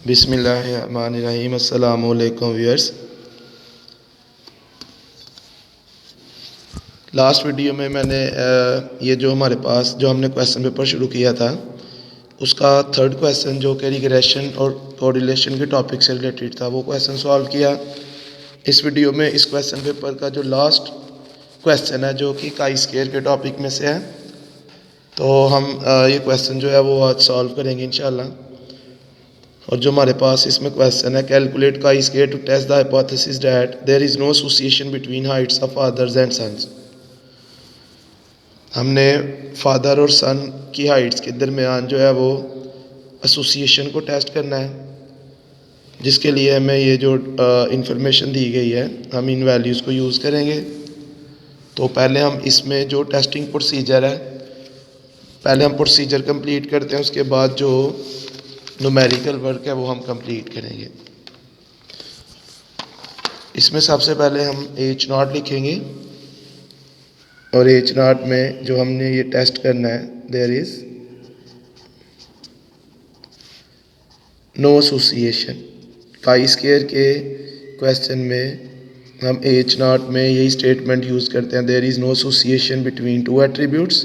बिस्मिल्लाहिर्रहमानिर्रहीम। अस्सलामु अलैकुम व्यूअर्स। लास्ट वीडियो में मैंने ये जो हमारे पास जो हमने क्वेश्चन पेपर शुरू किया था उसका थर्ड क्वेश्चन जो कि रिग्रेशन और कोरिलेशन के टॉपिक से रिलेटेड था वो क्वेश्चन सॉल्व किया। इस वीडियो में इस क्वेश्चन पेपर का जो लास्ट क्वेश्चन है जो कि काई स्क्वायर के टॉपिक में से है, तो हम ये क्वेश्चन जो है वो आज सॉल्व करेंगे इंशाल्लाह। और जो हमारे पास इसमें क्वेश्चन है, calculate chi square to test the hypothesis that there is no association between heights of fathers and sons. हमने फादर और सन की हाइट्स के दरमियान जो है वो एसोसिएशन को टेस्ट करना है, जिसके लिए हमें ये जो इंफॉर्मेशन दी गई है हम इन वैल्यूज़ को यूज़ करेंगे। तो पहले हम इसमें जो टेस्टिंग प्रोसीजर है, पहले हम प्रोसीजर कंप्लीट करते हैं, उसके बाद जो न्यूमेरिकल वर्क है वो हम कंप्लीट करेंगे। इसमें सबसे पहले हम H0 लिखेंगे और H0 में जो हमने ये टेस्ट करना है, there is no association. Chi square के क्वेश्चन में हम H0 में यही स्टेटमेंट यूज़ करते हैं, there is no association between two attributes.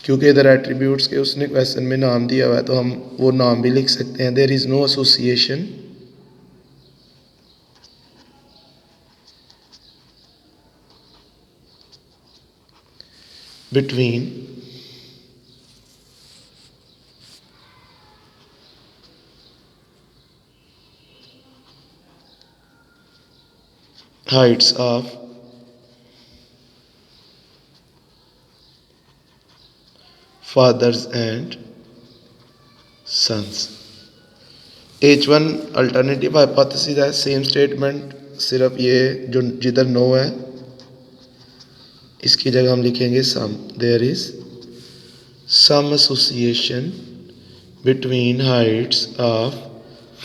क्योंकि इधर एट्रीब्यूट्स के उसने क्वेश्चन में नाम दिया हुआ है तो हम वो नाम भी लिख सकते हैं, there is no association between heights of fathers and sons। H1 alternative hypothesis है, सेम स्टेटमेंट, सिर्फ ये जो जिधर नो है इसकी जगह हम लिखेंगे some. There is some association between heights of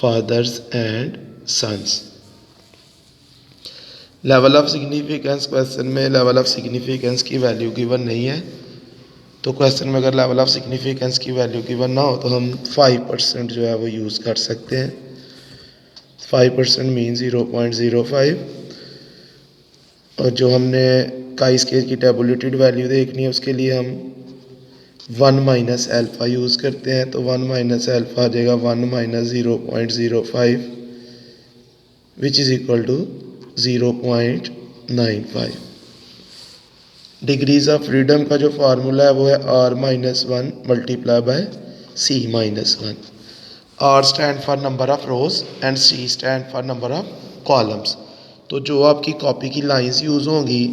fathers and sons. Level of significance, question में लेवल ऑफ सिग्निफिकेंस की वैल्यू गिवन नहीं है, तो क्वेश्चन में अगर लेवल ऑफ सिग्निफिकेंस की वैल्यू गिवन ना हो तो हम 5% जो है वो यूज़ कर सकते हैं। 5% मीन 0.05। और जो हमने काई स्क्वायर की टेबुलेटेड वैल्यू देखनी है उसके लिए हम 1 माइनस एल्फ़ा यूज़ करते हैं, तो 1 माइनस एल्फ़ा आ जाएगा 1 minus 0.05 which is equal to 0.95। Degrees of freedom का जो फार्मूला है वो है R-1 multiply by C-1। R stand for number of rows and C stand for number of columns. तो जो आपकी कॉपी की लाइंस यूज़ होंगी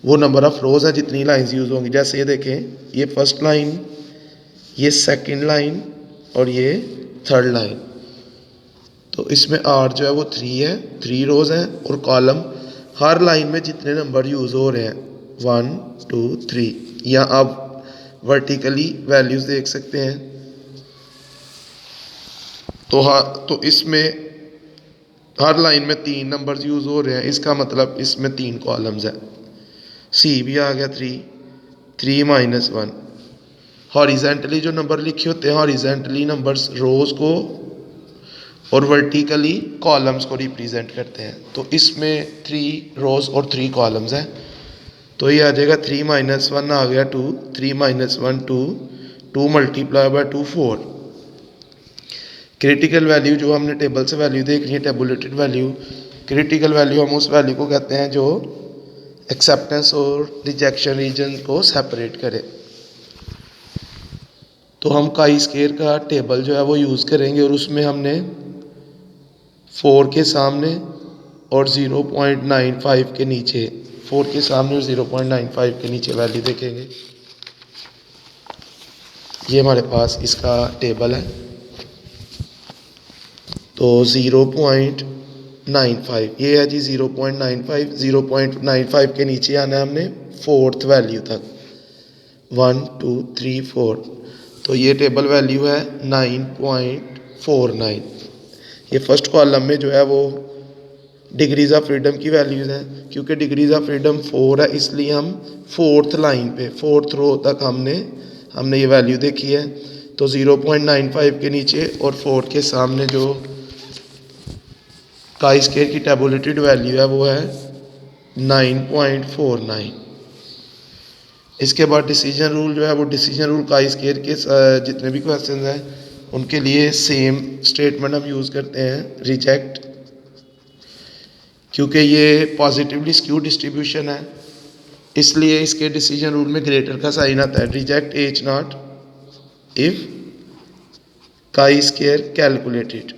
वो नंबर ऑफ रोज है जितनी लाइंस यूज़ होंगी। जैसे ये देखें, ये फर्स्ट लाइन, ये सेकंड लाइन और ये थर्ड लाइन। तो इसमें R जो है वो 3 है, 3 रोज हैं, और कॉलम हर लाइन में जितने नंबर यूज़ हो रहे हैं 1 2 3, या आप वर्टिकली वैल्यूज़ देख सकते हैं। तो इसमें हर लाइन में 3 नंबर्स यूज़ हो रहे हैं, इसका मतलब इसमें 3 कॉलम्स हैं। C भी आ गया 3 माइनस 1। हॉरिजेंटली जो नंबर लिखे होते हैं, हॉरिजेंटली नंबर्स रोज़ को और वर्टिकली कॉलम्स को रिप्रेजेंट करते हैं। तो इसमें 3 रोज़ और 3 कॉलम्स हैं, तो ये आ जाएगा 3 माइनस 1 आ गया 2, 3 minus 1 2 multiply by 2 4। Critical value जो हमने टेबल से वैल्यू देखनी है, टेबुलेटेड वैल्यू, क्रिटिकल वैल्यू हम उस वैल्यू को कहते हैं जो एक्सेप्टेंस और रिजेक्शन रीजन को सेपरेट करे। तो हम काई स्क्वायर का टेबल जो है वो यूज़ करेंगे और उसमें हमने 4 के सामने और 0.95 के नीचे, 4 के सामने और 0.95 के नीचे वैल्यू देखेंगे। ये हमारे पास इसका टेबल है। तो 0.95 ये है जी, 0.95, 0.95 के नीचे आना है हमने 4th वैल्यू तक, 1 2 3 4। तो ये टेबल वैल्यू है 9.49। ये फर्स्ट कॉलम में जो है वो डिग्रीज ऑफ फ्रीडम की वैल्यूज़ हैं। क्योंकि डिग्रीज ऑफ फ्रीडम 4 है इसलिए हम 4th लाइन पे 4th रो तक हमने ये वैल्यू देखी है। तो 0.95 के नीचे और 4 के सामने जो काई स्क्वायर की टेबुलेटेड वैल्यू है वो है 9.49। इसके बाद डिसीजन रूल जो है वो डिसीजन रूल काई स्क्वायर के जितने भी क्वेश्चन हैं उनके लिए सेम स्टेटमेंट हम यूज़ करते हैं, रिजेक्ट, क्योंकि ये पॉजिटिवली स्क्यू डिस्ट्रीब्यूशन है इसलिए इसके डिसीजन रूल में ग्रेटर का साइन आता है, reject H not if chi square calculated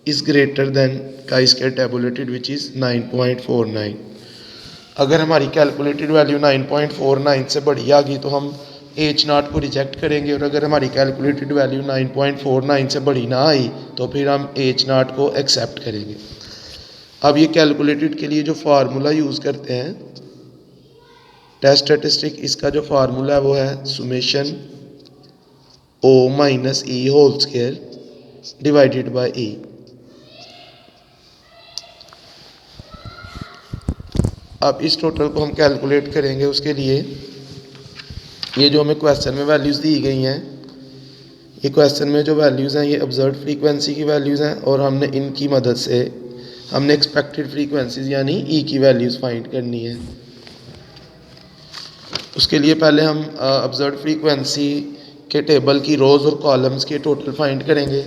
is greater than chi square tabulated which is 9.49। अगर हमारी कैलकुलेटेड वैल्यू 9.49 से बड़ी आ गई तो हम एच नॉट को रिजेक्ट करेंगे, और अगर हमारी कैलकुलेटेड वैल्यू 9.49 से बड़ी ना आई तो फिर हम एच नॉट को एक्सेप्ट करेंगे। अब ये कैलकुलेटेड के लिए जो फार्मूला यूज़ करते हैं टेस्ट स्टैटिस्टिक, इसका जो फार्मूला है वो है summation O minus E whole square divided by E. अब इस टोटल को हम कैलकुलेट करेंगे, उसके लिए ये जो हमें क्वेश्चन में वैल्यूज़ दी गई हैं, ये क्वेश्चन में जो वैल्यूज़ हैं ये ऑब्जर्व्ड फ्रीक्वेंसी की वैल्यूज़ हैं, और हमने इनकी मदद से हमने एक्सपेक्टेड फ्रीक्वेंसीज यानी ई की वैल्यूज़ फाइंड करनी है। उसके लिए पहले हम ऑब्जर्व्ड फ्रीक्वेंसी के टेबल की रोज़ और कॉलम्स के टोटल फाइंड करेंगे।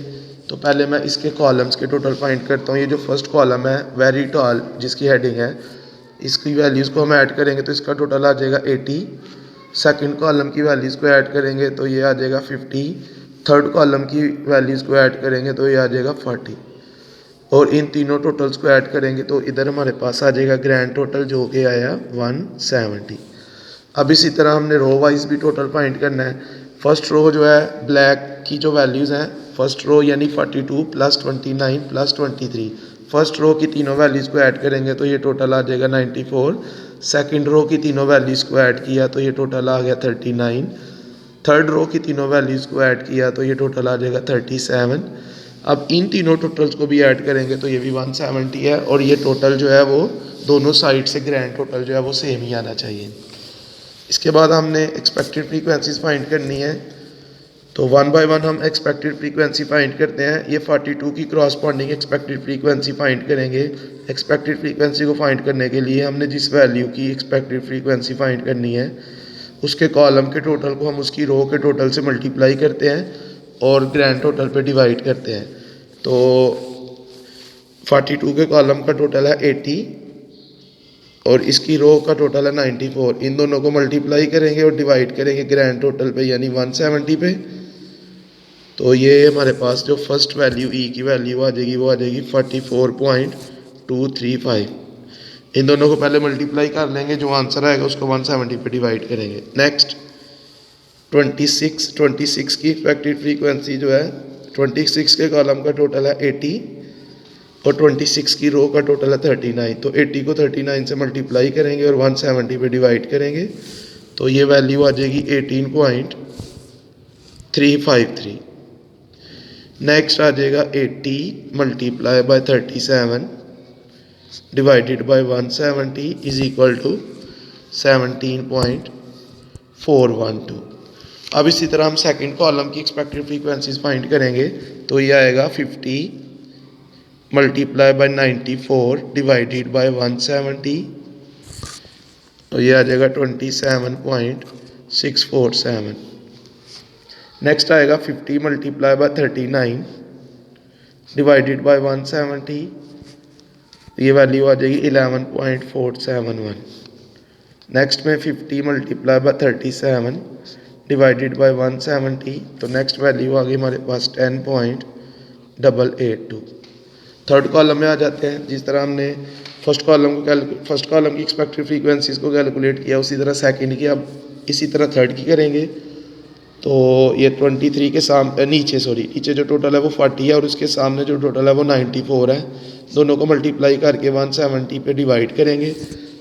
तो पहले मैं इसके कॉलम्स के टोटल फाइंड करता हूँ। ये जो फर्स्ट कॉलम है वेरी टॉल जिसकी हेडिंग है, इसकी वैल्यूज़ को हम ऐड करेंगे तो इसका टोटल आ जाएगा 80। सेकंड कॉलम की वैल्यूज़ को ऐड करेंगे तो ये आ जाएगा 50। थर्ड कॉलम की वैल्यूज़ को ऐड करेंगे तो ये आ जाएगा 40, और इन तीनों टोटल्स को ऐड करेंगे तो इधर हमारे पास आ जाएगा ग्रैंड टोटल जो कि आया 170। अब इसी तरह हमने रो वाइज भी टोटल फाइंड करना है। फर्स्ट रो जो है ब्लैक की जो वैल्यूज़ हैं, फर्स्ट रो यानी 42 प्लस 29 प्लस 23, फर्स्ट रो की तीनों वैल्यूज़ को ऐड करेंगे तो ये टोटल आ जाएगा 94। सेकंड रो की तीनों वैल्यूज़ को ऐड किया तो ये टोटल आ गया 39। थर्ड रो की तीनों वैल्यूज़ को ऐड किया तो ये टोटल आ जाएगा 37। अब इन तीनों टोटल्स को भी ऐड करेंगे तो ये भी 170 है, और ये टोटल जो है वो दोनों साइड से ग्रैंड टोटल जो है वो सेम ही आना चाहिए। इसके बाद हमने एक्सपेक्टेड फ्रीक्वेंसीज फाइंड करनी है, तो वन बाय वन हम एक्सपेक्टेड फ्रीक्वेंसी फाइंड करते हैं। ये 42 की क्रॉसपॉन्डिंग एक्सपेक्टेड फ्रीक्वेंसी फाइंड करेंगे। एक्सपेक्टेड फ्रीक्वेंसी को फाइंड करने के लिए हमने जिस वैल्यू की एक्सपेक्टेड फ्रीक्वेंसी फाइंड करनी है उसके कॉलम के टोटल को हम उसकी रो के टोटल से मल्टीप्लाई करते हैं और ग्रैंड टोटल पे डिवाइड करते हैं। तो 42 के कॉलम का टोटल है 80 और इसकी रो का टोटल है 94। इन दोनों को मल्टीप्लाई करेंगे और डिवाइड करेंगे ग्रैंड टोटल पे यानी 170 पे। तो ये हमारे पास जो फर्स्ट वैल्यू ई की वैल्यू आ जाएगी वो आ जाएगी 44.235। इन दोनों को पहले मल्टीप्लाई कर लेंगे, जो आंसर आएगा उसको 170 पे डिवाइड करेंगे। नेक्स्ट 26 की एक्सपेक्टेड फ्रीक्वेंसी जो है 26 के कॉलम का टोटल है 80 और 26 की रो का टोटल है 39। तो 80 को 39 से मल्टीप्लाई करेंगे और 170 पे डिवाइड करेंगे तो ये वैल्यू आ जाएगी 18.353। नेक्स्ट आ जाएगा 80 multiply by 37 divided by 170 is equal to 17.412। अब इसी तरह हम सेकंड कॉलम की एक्सपेक्टेड फ्रीक्वेंसीज फाइंड करेंगे तो ये आएगा 50 मल्टीप्लाई बाय 94 डिवाइडेड बाय 170, तो ये आ जाएगा 27.647। नेक्स्ट आएगा 50 मल्टीप्लाई बाय 39 डिवाइडेड बाय 170, ये वैल्यू आ जाएगी 11.471। नेक्स्ट में 50 मल्टीप्लाई बाय 37 डिवाइडेड बाय 170, तो नेक्स्ट वैल्यू आ गई हमारे पास 10.882। थर्ड कॉलम में आ जाते हैं। जिस तरह हमने फर्स्ट कॉलम की एक्सपेक्टेड फ्रीक्वेंसीज को कैलकुलेट किया उसी तरह सेकंड की, अब इसी तरह थर्ड की करेंगे। तो ये 23 के सामने नीचे जो टोटल है वो 40 है और उसके सामने जो टोटल है वो 94 है। दोनों को मल्टीप्लाई करके 170 पे डिवाइड करेंगे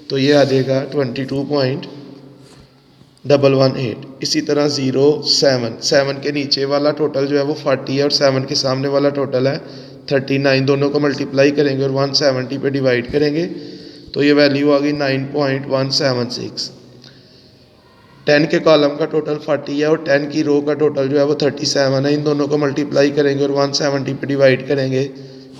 तो ये आ जाएगा 22.118। इसी तरह 7 के नीचे वाला टोटल जो है वो 40 है और 7 के सामने वाला टोटल है 39। दोनों को मल्टीप्लाई करेंगे और 170 पे डिवाइड करेंगे तो ये वैल्यू आ गई 9.176। 10 के कॉलम का टोटल 40 है और 10 की रो का टोटल जो है वो 37 है। इन दोनों को मल्टीप्लाई करेंगे और 170 पे डिवाइड करेंगे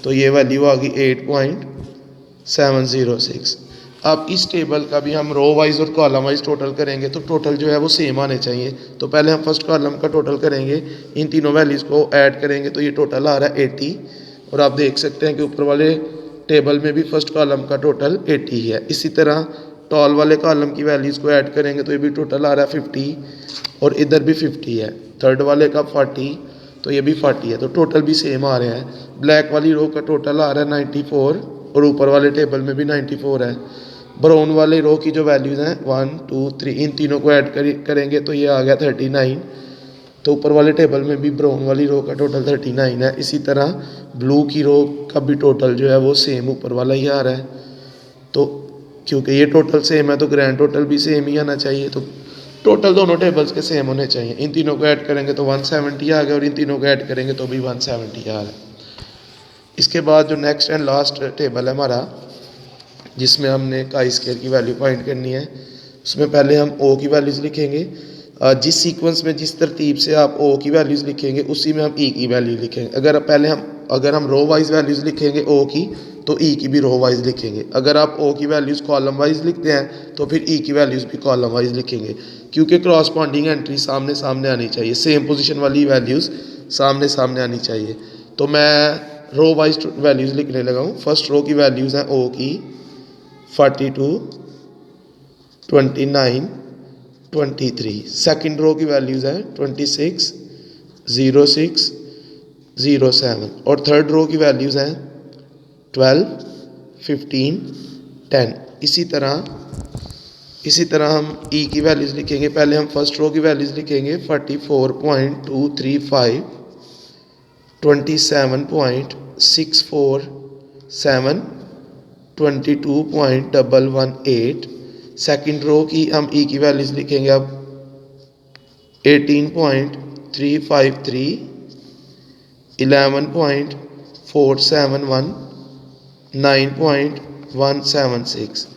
तो ये वैल्यू आ गई 8.706। अब इस टेबल का भी हम रो वाइज और कॉलम वाइज टोटल करेंगे तो टोटल जो है वो सेम आने चाहिए। तो पहले हम फर्स्ट कॉलम का टोटल करेंगे, इन तीनों वैल्यूज़ को ऐड करेंगे तो ये टोटल आ रहा है 80। और आप देख सकते हैं कि ऊपर वाले टेबल में भी फर्स्ट कॉलम का टोटल 80 है। इसी तरह टॉल वाले कॉलम की वैल्यूज़ को ऐड करेंगे तो ये भी टोटल आ रहा है 50 और इधर भी 50 है। थर्ड वाले का 40 तो ये भी 40 है, तो टोटल भी सेम आ रहे हैं। ब्लैक वाली रो का टोटल आ रहा है 94 और ऊपर वाले टेबल में भी 94 है। ब्राउन वाले रो की जो वैल्यूज़ हैं 1 2 3 इन तीनों को ऐड करेंगे तो ये आ गया 39। तो ऊपर वाले टेबल में भी ब्राउन वाली रो का टोटल 39 है। इसी तरह ब्लू की रो का भी टोटल जो है वो सेम ऊपर वाला ही आ रहा है। तो क्योंकि ये टोटल सेम है तो ग्रैंड टोटल भी सेम ही आना चाहिए। तो टोटल दोनों टेबल्स के सेम होने चाहिए। इन तीनों को ऐड करेंगे तो 170 आ गया और इन तीनों को ऐड करेंगे तो भी 170 आ रहा है। इसके बाद जो नेक्स्ट एंड लास्ट टेबल है हमारा, जिसमें हमने काई स्क्वायर की वैल्यू फाइंड करनी है, उसमें पहले हम ओ की वैल्यूज़ लिखेंगे। जिस सीक्वेंस में जिस तरतीब से आप ओ की वैल्यूज़ लिखेंगे उसी में हम ई की वैल्यू लिखेंगे। अगर हम रो वाइज वैल्यूज़ लिखेंगे ओ की तो ई की भी रो वाइज लिखेंगे। अगर आप ओ की वैल्यूज़ कॉलम वाइज लिखते हैं तो फिर ई की वैल्यूज़ भी कॉलम वाइज लिखेंगे, क्योंकि क्रॉसपॉन्डिंग एंट्री सामने सामने आनी चाहिए, सेम पोजीशन वाली वैल्यूज़ सामने सामने आनी चाहिए। तो मैं रो वाइज वैल्यूज़ लिखने लगा हूँ। फर्स्ट रो की वैल्यूज़ हैं ओ की 42 29 23। सेकेंड रो की वैल्यूज़ है 26 06 07 और थर्ड रो की वैल्यूज़ हैं 12 15 10। इसी तरह हम ई की वैल्यूज़ लिखेंगे। पहले हम फर्स्ट रो की वैल्यूज़ लिखेंगे 44.235 27.647 22.118। सेकेंड रो की हम ई की वैल्यूज़ लिखेंगे अब 18.353 11.471 9.176।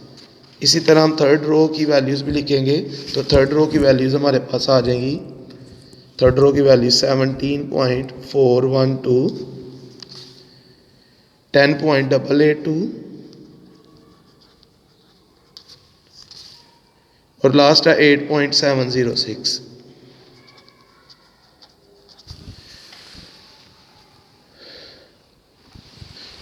इसी तरह हम थर्ड रो की वैल्यूज़ भी लिखेंगे तो थर्ड रो की वैल्यूज़ हमारे पास आ जाएंगी। थर्ड रो की वैल्यू 17.412 10.882 और लास्ट है 8.706।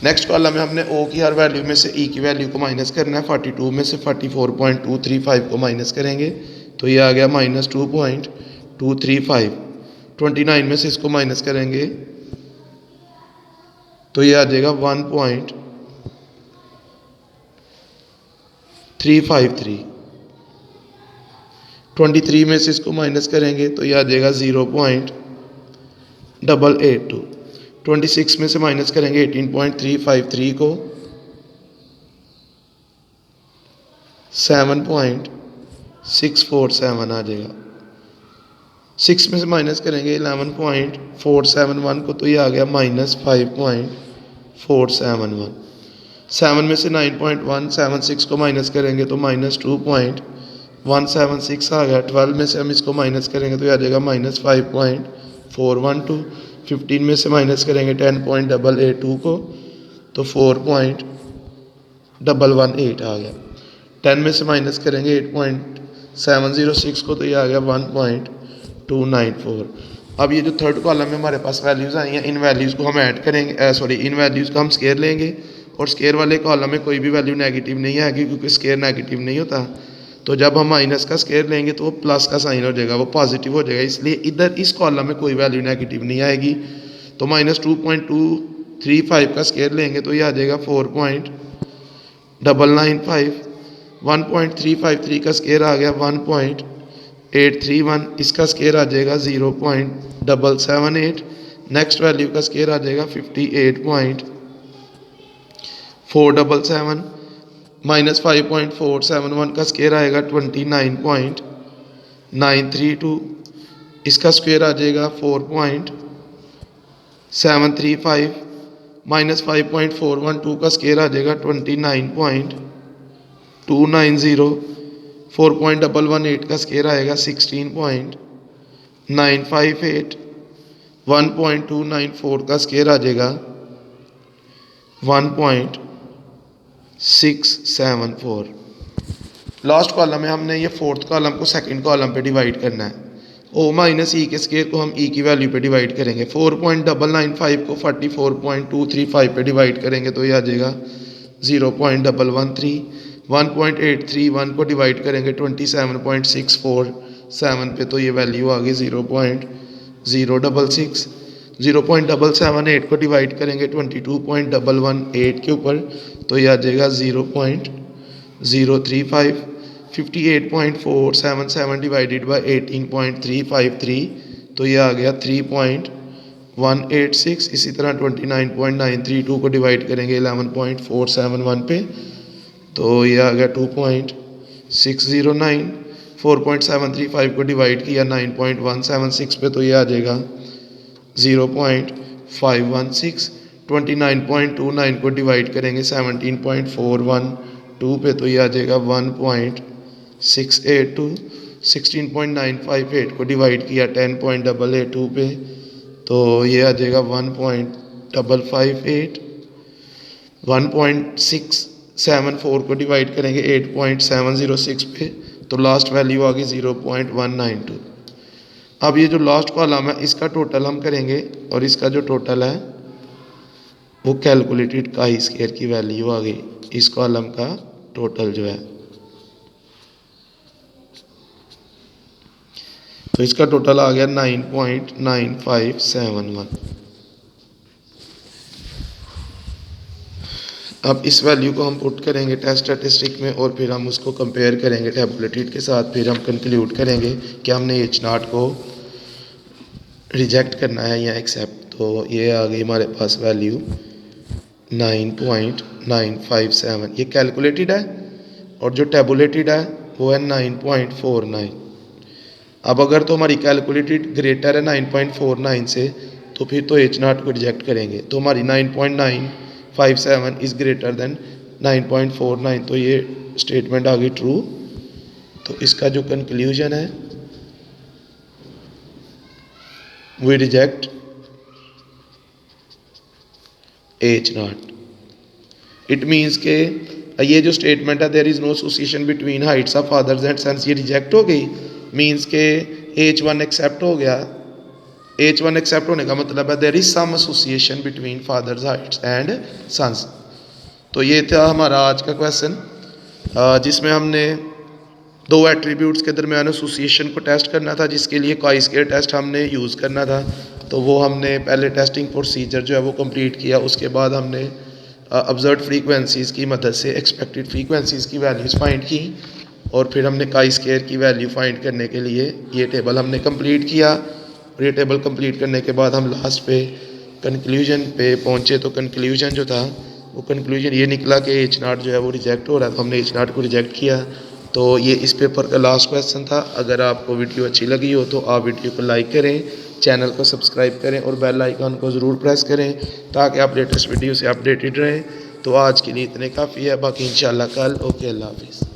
नेक्स्ट कॉलम में हमने ओ की हर वैल्यू में से ई की वैल्यू को माइनस करना है। 42 में से 44.235 को माइनस करेंगे तो ये आ गया -2.235। 29 में से इसको माइनस करेंगे तो ये आ जाएगा 1.353। 23 में से इसको माइनस करेंगे तो ये आ जाएगा 0.882। 26 में से माइनस करेंगे 18.353 को 7.647 आ जाएगा। 6 में से माइनस करेंगे 11.471 को तो ये आ गया -5.471। 7 में से 9.176 को माइनस करेंगे तो -2.176 आ गया। 12 में से हम इसको माइनस करेंगे तो ये आ जाएगा -5.412। 15 में से माइनस करेंगे 10.882 को तो 4.118 आ गया। 10 में से माइनस करेंगे 8.706 को तो ये आ गया 1.294। अब ये जो थर्ड कॉलम में हमारे पास वैल्यूज़ आई हैं, इन वैल्यूज़ को हम ऐड करेंगे, इन वैल्यूज़ को हम स्केयर लेंगे और स्केयर वाले कॉलम में कोई भी वैल्यू नेगेटिव नहीं आएगी, क्योंकि स्केयर नेगेटिव नहीं होता। तो जब हम माइनस का स्केयर लेंगे तो वो प्लस का साइन हो जाएगा, वो पॉजिटिव हो जाएगा, इसलिए इधर इस कॉलम में कोई वैल्यू नेगेटिव नहीं आएगी। तो -2.235 का स्केयर लेंगे तो ये आ जाएगा 4.995। 1.353 का स्केयर आ गया 1.831। इसका स्केयर आ जाएगा 0.778। नेक्स्ट वैल्यू का स्केयर आ जाएगा 58.477। -5.471 का स्केयर आएगा 29.932। इसका स्क्वायर आ जाएगा 4.735। -5.412 का स्केयर आ जाएगा 29.290। 4.118 का स्केयर आएगा 16.958। 1.294 का स्केयर आ जाएगा 1.674। लास्ट कॉलम में हमने ये फोर्थ कॉलम को सेकंड कॉलम पे डिवाइड करना है। ओ माइनस ई के स्केयर को हम ई की वैल्यू पे डिवाइड करेंगे। 4.995 को 44.235 पे डिवाइड करेंगे तो ये आ जाएगा 0.113। 1.831 को डिवाइड करेंगे 27.647 पे तो ये वैल्यू आ गई 0.066। 0.778 को डिवाइड करेंगे 22.118 के ऊपर तो ये आ जाएगा 0.035। 58.477 डिवाइडेड बाई 18.353 तो ये आ गया 3.186। इसी तरह 29.932 को डिवाइड करेंगे 11.471 पे तो ये आ गया 2.609। 4.735 को डिवाइड किया 9.176 पे तो ये आ जाएगा 0.516। 29.29 को डिवाइड करेंगे 17.412 पे तो ये आ जाएगा 1.682। 16.958 को डिवाइड किया 10.882 पे तो ये आ जाएगा 1.558। 1.674 को डिवाइड करेंगे 8.706 पे तो लास्ट वैल्यू आ गई 0.192। अब ये जो लास्ट कॉलम है इसका टोटल हम करेंगे और इसका जो टोटल है वो कैलकुलेटेड काई स्क्वायर की वैल्यू आ गई। इस कॉलम का टोटल जो है तो इसका टोटल आ गया 9.9571। अब इस वैल्यू को हम पुट करेंगे टेस्ट स्टैटिस्टिक में और फिर हम उसको कंपेयर करेंगे टेबुलेटेड के साथ। फिर हम कंक्लूड करेंगे कि हमने एच नॉट को रिजेक्ट करना है या एक्सेप्ट। तो ये आ गई हमारे पास वैल्यू 9.957। ये कैलकुलेटेड है और जो टेबुलेटेड है वो है 9.49। अब अगर तो हमारी कैलकुलेटेड ग्रेटर है 9.49 से तो फिर तो एच नॉट को रिजेक्ट करेंगे। तो हमारी 9.957 इज़ ग्रेटर देन 9.49 तो ये स्टेटमेंट आ गई ट्रू। तो इसका जो कंक्लूजन है we reject H naught. It means के ये जो स्टेटमेंट है there is no association between heights of fathers and sons ये रिजेक्ट हो गई। मीन्स के H1 एक्सेप्ट हो गया। H1 एक्सेप्ट होने का मतलब है there is some association between fathers heights and sons. तो ये था हमारा आज का क्वेश्चन जिसमें हमने दो एट्रीब्यूट्स के दरमियान एसोसिएशन को टेस्ट करना था जिसके लिए काई स्क्वायर टेस्ट हमने यूज़ करना था। तो वो हमने पहले टेस्टिंग प्रोसीजर जो है वो कंप्लीट किया। उसके बाद हमने ऑब्जर्व्ड फ्रीक्वेंसीज़ की मदद से एक्सपेक्टेड फ्रीक्वेंसीज़ की वैल्यूज़ फाइंड की और फिर हमने काई स्क्वायर की वैल्यू फाइंड करने के लिए ये टेबल हमने कंप्लीट किया। और ये टेबल कंप्लीट करने के बाद हम लास्ट पे कंक्लूजन पे पहुँचे। तो कंक्लूजन जो था वो कंक्लूजन ये निकला कि एच नॉट जो है वो रिजेक्ट हो रहा है। तो हमने एच नॉट को रिजेक्ट किया। तो ये इस पेपर का लास्ट क्वेश्चन था। अगर आपको वीडियो अच्छी लगी हो तो आप वीडियो को लाइक करें, चैनल को सब्सक्राइब करें और बेल आइकन को ज़रूर प्रेस करें ताकि आप लेटेस्ट वीडियो से अपडेटेड रहें। तो आज के लिए इतने काफ़ी है, बाकी इंशाल्लाह कल। ओके, अल्लाह हाफिज़।